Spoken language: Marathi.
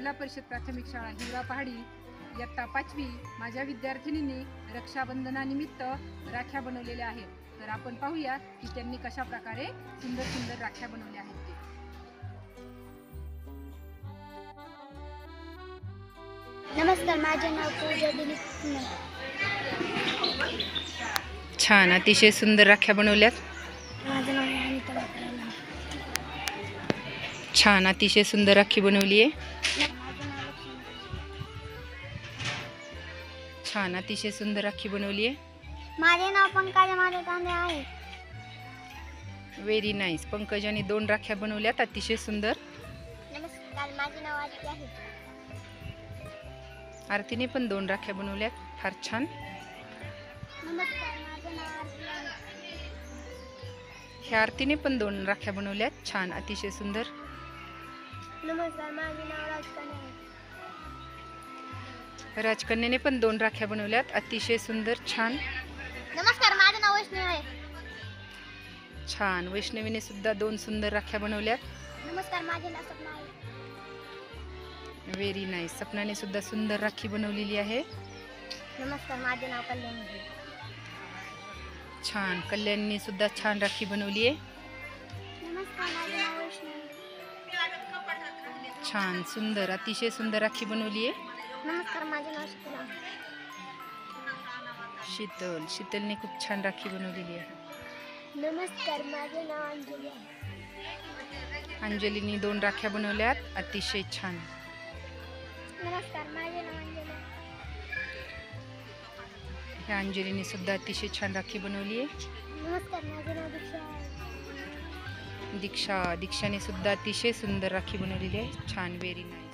जिल्हा परिषद प्राथमिक शाळा हिवरा पहाडी इयत्ता 5वी माझ्या विद्यार्थिनींनी रक्षाबंधनानिमित्त राख्या बनवलेल्या आहेत. तर आपण पाहूया की त्यांनी कशा प्रकारे सुंदर सुंदर राख्या बनवल्या आहेत ते. नमस्कार, माझे नाव पूजा दिलीप. छान, अतिशय सुंदर राख्या बनवल्यात. माझं नाव अनिता बाकराला. छान, अतिशय सुंदर राखी बनवली आहे. छान, अतिशय सुंदर राखी बनवली आहे. माझे नाव पंकजा माझे कांदे आहे. Very nice. पंकजाने 2 राख्या बनवल्यात, अतिशय सुंदर. नमस्कार, माझे नाव आदित्य आहे. आरतीने पण 2 राख्या बनवल्यात, फार छान. नमस्कार, माझे नाव आरती आहे. ह्या आरतीने पण 2 राख्या बनवल्यात, छान, अतिशय सुंदर. नमस्कार, माझे नाव राजकन्या आहे. राजकन्याने पण 2 राख्या बनवल्यात, अतिशय सुंदर, छान. नमस्कार, माझे नाव वैष्णवी आहे. छान, वैष्णवीने सुद्धा 2 सुंदर राख्या बनवल्यात. नमस्कार, माझे नाव सपना आहे. Very nice. सपनाने सुद्धा सुंदर राखी बनवलेली आहे. नमस्कार, माझे नाव कल्याण आहे. छान, कल्याणने सुद्धा छान राखी बनवली आहे. नमस्कार, माझे नाव वैष्णवी. छान, सुंदर, अतिशय सुंदर राखी बनवली आहे. नमस्कार, माझे नाव शीतल आहे. शीतलने खूप छान राखी बनवलेली आहे. नमस्कार, माझे नाव अंजली आहे. अंजलीने 2 राख्या बनवल्यात, अतिशय छान. नमस्कार, माझे नाव अंजली आहे. ह्या अंजलीने सुद्धा अतिशय छान राखी बनवली आहे. नमस्कार, माझे नाव दीक्षा आहे. दीक्षाने सुद्धा अतिशय सुंदर राखी बनवलेली आहे, छान, व्हेरी नाईस.